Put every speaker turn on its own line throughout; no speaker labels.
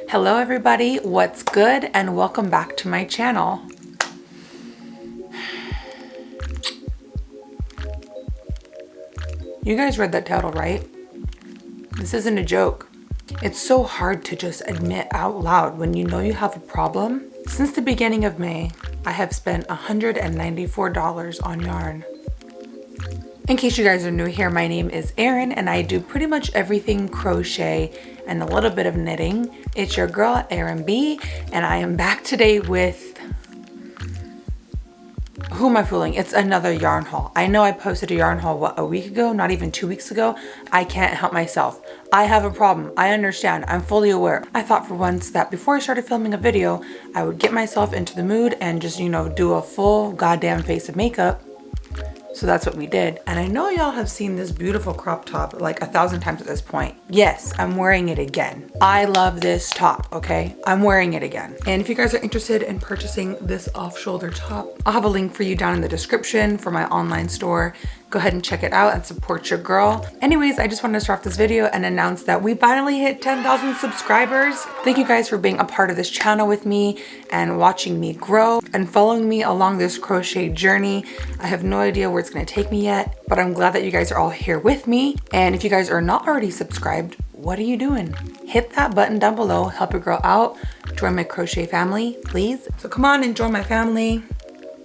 Hello everybody, what's good, and welcome back to my channel. You guys read that title, right? This isn't a joke. It's so hard to just admit out loud when you know you have a problem. Since the beginning of May, I have spent $194 on yarn. In case you guys are new here, my name is Erin and I do pretty much everything crochet and a little bit of knitting. It's your girl, Erin B, and I am back today with... Who am I fooling? It's another yarn haul. I know I posted a yarn haul, a week ago? Not even 2 weeks ago? I can't help myself. I have a problem. I understand. I'm fully aware. I thought for once that before I started filming a video, I would get myself into the mood and just, do a full goddamn face of makeup. So that's what we did. And I know y'all have seen this beautiful crop top like 1,000 times at this point. Yes, I'm wearing it again. I love this top, okay? I'm wearing it again. And if you guys are interested in purchasing this off-shoulder top, I'll have a link for you down in the description for my online store. Go ahead and check it out and support your girl. Anyways, I just wanted to start off this video and announce that we finally hit 10,000 subscribers. Thank you guys for being a part of this channel with me and watching me grow and following me along this crochet journey. I have no idea where it's gonna take me yet, but I'm glad that you guys are all here with me. And if you guys are not already subscribed, what are you doing? Hit that button down below, help your girl out, join my crochet family, please. So come on and join my family.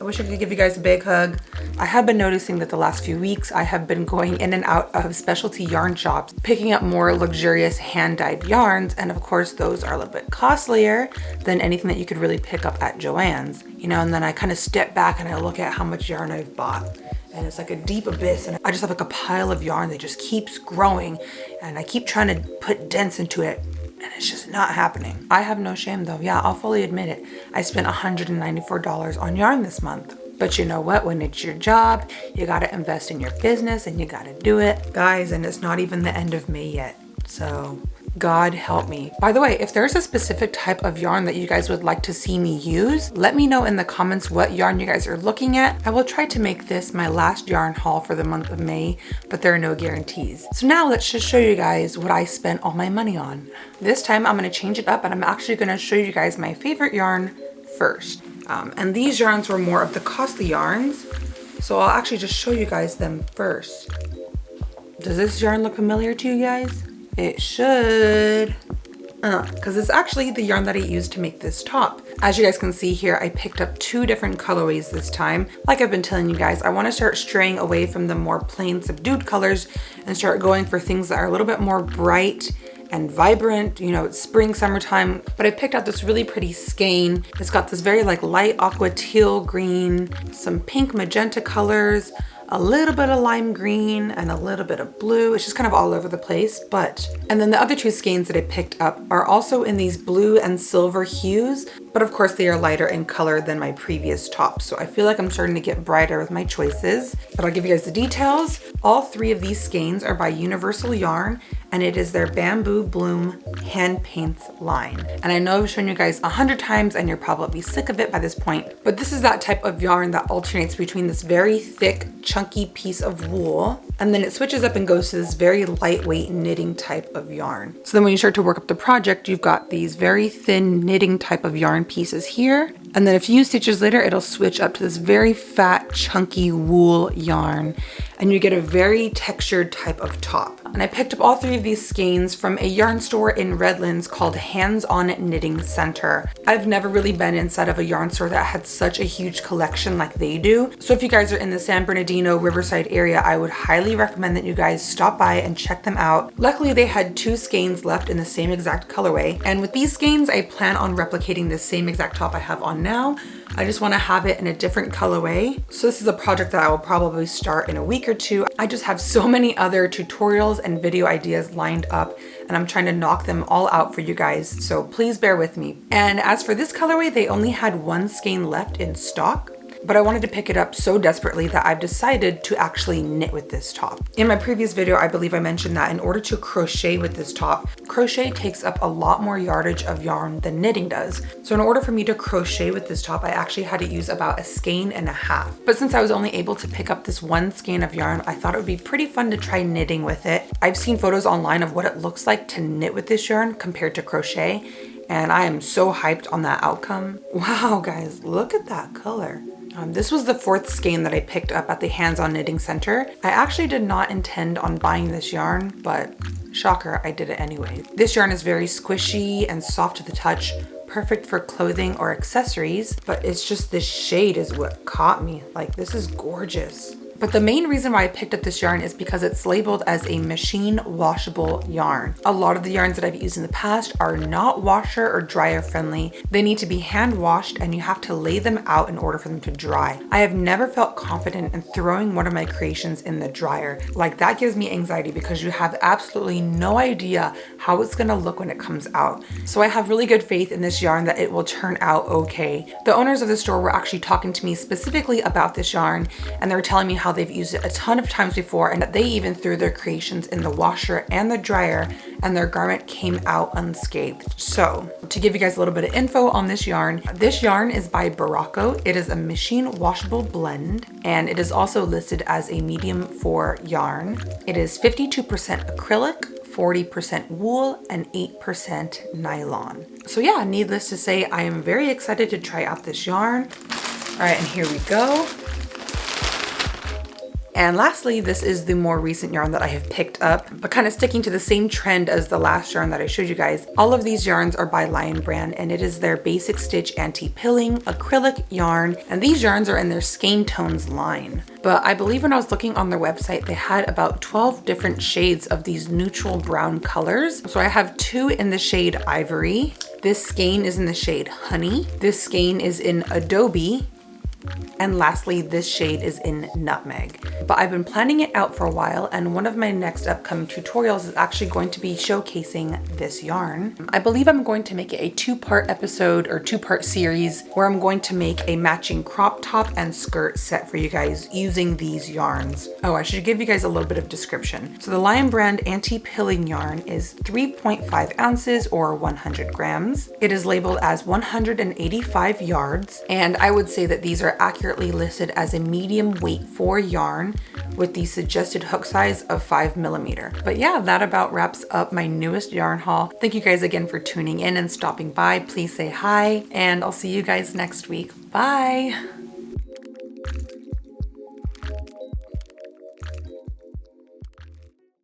I wish I could give you guys a big hug. I have been noticing that the last few weeks I have been going in and out of specialty yarn shops, picking up more luxurious hand-dyed yarns, and of course those are a little bit costlier than anything that you could really pick up at Joann's. And then I kind of step back and I look at how much yarn I've bought. And it's like a deep abyss, and I just have like a pile of yarn that just keeps growing, and I keep trying to put dents into it, and it's just not happening. I have no shame though. Yeah, I'll fully admit it. I spent $194 on yarn this month. But you know what? When it's your job, you gotta invest in your business and you gotta do it. Guys, and it's not even the end of May yet. So God help me. By the way, if there's a specific type of yarn that you guys would like to see me use, let me know in the comments what yarn you guys are looking at. I will try to make this my last yarn haul for the month of May, but there are no guarantees. So now let's just show you guys what I spent all my money on. This time I'm gonna change it up and I'm actually gonna show you guys my favorite yarn first. And these yarns were more of the costly yarns. So I'll actually just show you guys them first. Does this yarn look familiar to you guys? It should, because it's actually the yarn that I used to make this top. As you guys can see here, I picked up 2 different colorways this time. Like I've been telling you guys, I want to start straying away from the more plain subdued colors and start going for things that are a little bit more bright and vibrant. It's spring, summertime, but I picked out this really pretty skein. It's got this very like light aqua teal green, some pink magenta colors, a little bit of lime green, and a little bit of blue. It's just kind of all over the place, and then the other 2 skeins that I picked up are also in these blue and silver hues, but of course they are lighter in color than my previous top. So I feel like I'm starting to get brighter with my choices, but I'll give you guys the details. All 3 of these skeins are by Universal Yarn, and it is their Bamboo Bloom Hand Paints line. And I know I've shown you guys 100 times and you're probably sick of it by this point, but this is that type of yarn that alternates between this very thick, chunky piece of wool, and then it switches up and goes to this very lightweight knitting type of yarn. So then when you start to work up the project, you've got these very thin knitting type of yarn pieces here, and then a few stitches later, it'll switch up to this very fat, chunky wool yarn, and you get a very textured type of top. And I picked up all 3 of these skeins from a yarn store in Redlands called Hands On Knitting Center. I've never really been inside of a yarn store that had such a huge collection like they do. So if you guys are in the San Bernardino, Riverside area, I would highly recommend that you guys stop by and check them out. Luckily, they had 2 skeins left in the same exact colorway. And with these skeins, I plan on replicating the same exact top I have on now. I just want to have it in a different colorway. So this is a project that I will probably start in a week or 2. I just have so many other tutorials and video ideas lined up, and I'm trying to knock them all out for you guys. So please bear with me. And as for this colorway, they only had 1 skein left in stock. but I wanted to pick it up so desperately that I've decided to actually knit with this top. In my previous video, I believe I mentioned that in order to crochet with this top, crochet takes up a lot more yardage of yarn than knitting does. So in order for me to crochet with this top, I actually had to use about a skein and a half. But since I was only able to pick up this one skein of yarn, I thought it would be pretty fun to try knitting with it. I've seen photos online of what it looks like to knit with this yarn compared to crochet, and I am so hyped on that outcome. Wow, guys, look at that color. This was the 4th skein that I picked up at the Hands-On Knitting Center. I actually did not intend on buying this yarn, but shocker, I did it anyway. This yarn is very squishy and soft to the touch, perfect for clothing or accessories, but it's just this shade is what caught me. Like, this is gorgeous. But the main reason why I picked up this yarn is because it's labeled as a machine washable yarn. A lot of the yarns that I've used in the past are not washer or dryer friendly. They need to be hand washed and you have to lay them out in order for them to dry. I have never felt confident in throwing one of my creations in the dryer. Like, that gives me anxiety because you have absolutely no idea how it's gonna look when it comes out. So I have really good faith in this yarn that it will turn out okay. The owners of the store were actually talking to me specifically about this yarn, and they were telling me how they've used it a ton of times before and that they even threw their creations in the washer and the dryer and their garment came out unscathed. So to give you guys a little bit of info on this yarn is by Barocco. It is a machine washable blend and it is also listed as a medium 4 yarn. It is 52% acrylic, 40% wool, and 8% nylon. So yeah, needless to say, I am very excited to try out this yarn. All right, and here we go. And lastly, this is the more recent yarn that I have picked up, but kind of sticking to the same trend as the last yarn that I showed you guys. All of these yarns are by Lion Brand and it is their Basic Stitch Anti-Pilling acrylic yarn. And these yarns are in their Skein Tones line. But I believe when I was looking on their website, they had about 12 different shades of these neutral brown colors. So I have 2 in the shade Ivory. This skein is in the shade Honey. This skein is in Adobe. And lastly, this shade is in Nutmeg. But I've been planning it out for a while, and one of my next upcoming tutorials is actually going to be showcasing this yarn. I believe I'm going to make it a 2-part episode or 2-part series where I'm going to make a matching crop top and skirt set for you guys using these yarns. Oh, I should give you guys a little bit of description. So the Lion Brand Anti-Pilling yarn is 3.5 ounces or 100 grams. It is labeled as 185 yards, and I would say that these are accurately listed as a medium weight 4 yarn with the suggested hook size of 5mm. But yeah, that about wraps up my newest yarn haul. Thank you guys again for tuning in and stopping by. Please say hi, and I'll see you guys next week. Bye.